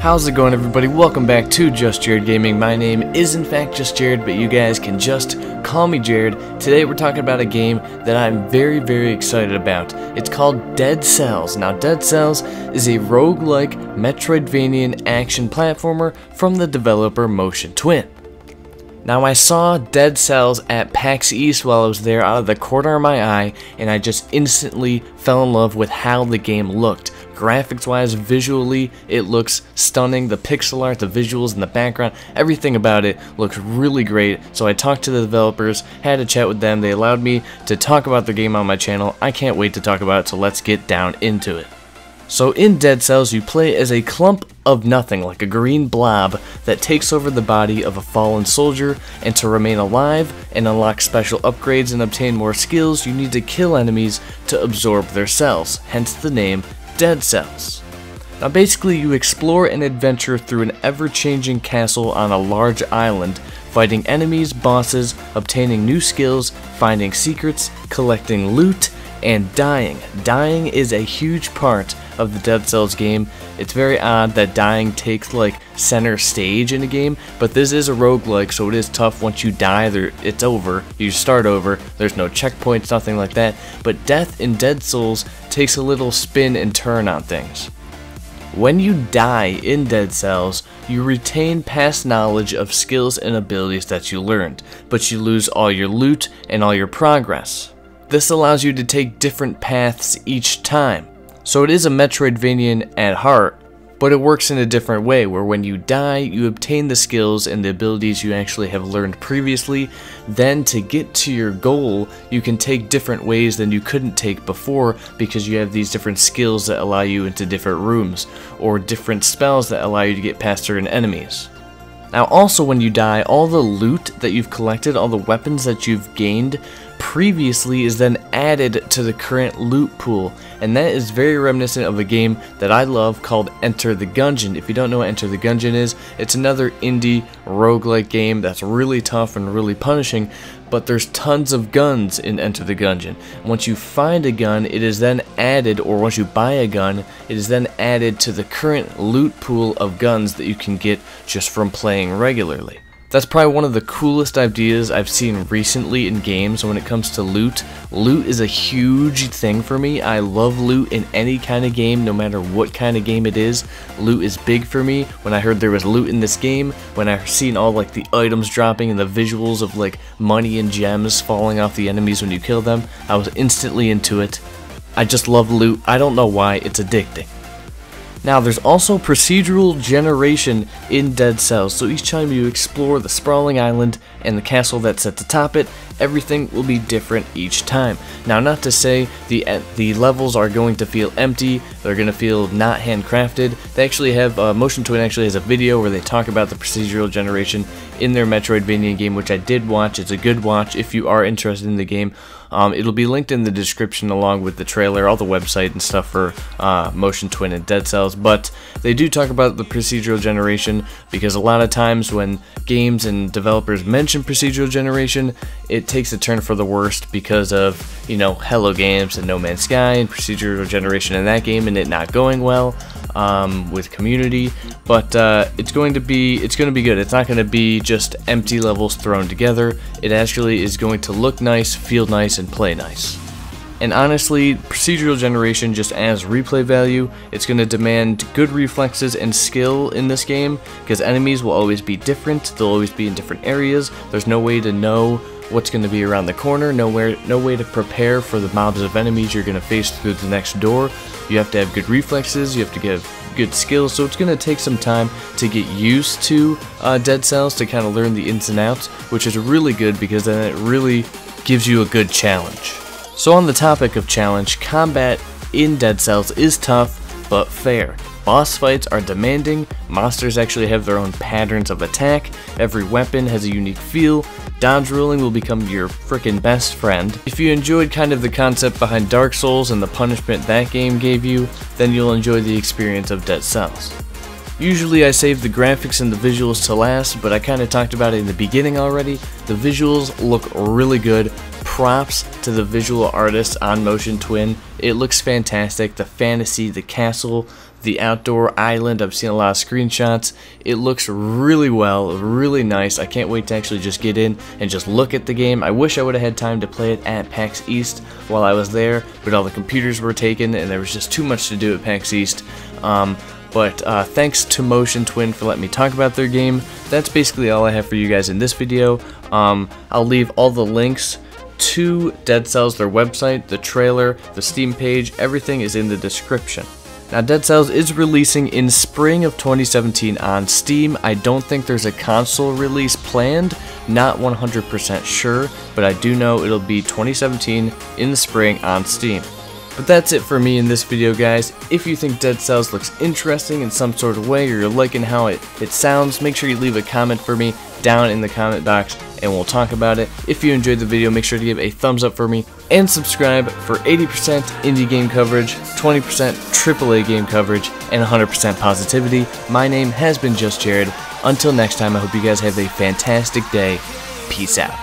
How's it going, everybody? Welcome back to JustJarrod Gaming. My name is in fact JustJarrod, but you guys can just call me Jared. Today we're talking about a game that I'm very excited about. It's called Dead Cells. Now, Dead Cells is a roguelike Metroidvanian action platformer from the developer Motion Twin. Now, I saw Dead Cells at PAX East while I was there out of the corner of my eye, and I just instantly fell in love with how the game looked. Graphics wise, visually, it looks stunning. The pixel art, the visuals in the background, everything about it looks really great. So I talked to the developers, had a chat with them. They allowed me to talk about the game on my channel. I can't wait to talk about it, so let's get down into it. So in Dead Cells, you play as a clump of nothing, like a green blob that takes over the body of a fallen soldier, and to remain alive and unlock special upgrades and obtain more skills, you need to kill enemies to absorb their cells, hence the name Dead Cells. Now basically, you explore and adventure through an ever-changing castle on a large island, fighting enemies, bosses, obtaining new skills, finding secrets, collecting loot, and dying. Dying is a huge part of the Dead Cells game. It's very odd that dying takes like center stage in a game, but this is a roguelike, so it is tough. Once you die, it's over. You start over. There's no checkpoints, nothing like that. But death in Dead Cells takes a little spin and turn on things. When you die in Dead Cells, you retain past knowledge of skills and abilities that you learned, but you lose all your loot and all your progress. This allows you to take different paths each time. So it is a Metroidvanian at heart, but it works in a different way, where when you die, you obtain the skills and the abilities you actually have learned previously. Then to get to your goal, you can take different ways than you couldn't take before, because you have these different skills that allow you into different rooms, or different spells that allow you to get past certain enemies. Now also, when you die, all the loot that you've collected, all the weapons that you've gained previously is then added to the current loot pool, and that is very reminiscent of a game that I love called Enter the Gungeon. If you don't know what Enter the Gungeon is, it's another indie roguelike game that's really tough and really punishing, but there's tons of guns in Enter the Gungeon. Once you find a gun, it is then added, or once you buy a gun, it is then added to the current loot pool of guns that you can get just from playing regularly. That's probably one of the coolest ideas I've seen recently in games when it comes to loot. Loot is a huge thing for me. I love loot in any kind of game, no matter what kind of game it is. Loot is big for me. When I heard there was loot in this game, when I seen all like the items dropping and the visuals of like money and gems falling off the enemies when you kill them, I was instantly into it. I just love loot. I don't know why, it's addicting. Now, there's also procedural generation in Dead Cells, so each time you explore the sprawling island and the castle that's at the top it, everything will be different each time. Now, not to say the levels are going to feel empty, they're going to feel not handcrafted. They actually have, Motion Twin actually has a video where they talk about the procedural generation in their Metroidvania game, which I did watch. It's a good watch if you are interested in the game. It'll be linked in the description along with the trailer, all the website and stuff for Motion Twin and Dead Cells, but they do talk about the procedural generation, because a lot of times when games and developers mention procedural generation, it takes a turn for the worst because of, you know, Hello Games and No Man's Sky and procedural generation in that game and it not going well with community. But it's going to be good. It's not going to be just empty levels thrown together. It actually is going to look nice, feel nice, and play nice. And honestly, procedural generation just adds replay value. It's going to demand good reflexes and skill in this game, because enemies will always be different. They'll always be in different areas. There's no way to know what's going to be around the corner, no way to prepare for the mobs of enemies you're going to face through the next door. You have to have good reflexes, you have to get good skills, so it's going to take some time to get used to Dead Cells, to kind of learn the ins and outs, which is really good, because then it really gives you a good challenge. So on the topic of challenge, combat in Dead Cells is tough but fair. Boss fights are demanding, monsters actually have their own patterns of attack, every weapon has a unique feel, dodge rolling will become your frickin' best friend. If you enjoyed kind of the concept behind Dark Souls and the punishment that game gave you, then you'll enjoy the experience of Dead Cells. Usually I save the graphics and the visuals to last, but I kind of talked about it in the beginning already. The visuals look really good. Props to the visual artists on Motion Twin. It looks fantastic. The fantasy, the castle, the outdoor island. I've seen a lot of screenshots. It looks really well, really nice. I can't wait to actually just get in and just look at the game. I wish I would have had time to play it at PAX East while I was there, but all the computers were taken and there was just too much to do at PAX East. But thanks to Motion Twin for letting me talk about their game. That's basically all I have for you guys in this video. I'll leave all the links to Dead Cells, their website, the trailer, the Steam page, everything is in the description. Now, Dead Cells is releasing in spring of 2017 on Steam. I don't think there's a console release planned, not 100% sure, but I do know it'll be 2017 in the spring on Steam. But that's it for me in this video, guys. If you think Dead Cells looks interesting in some sort of way, or you're liking how it sounds, make sure you leave a comment for me down in the comment box, and we'll talk about it. If you enjoyed the video, make sure to give a thumbs up for me, and subscribe for 80% indie game coverage, 20% AAA game coverage, and 100% positivity. My name has been JustJarrod. Until next time, I hope you guys have a fantastic day. Peace out.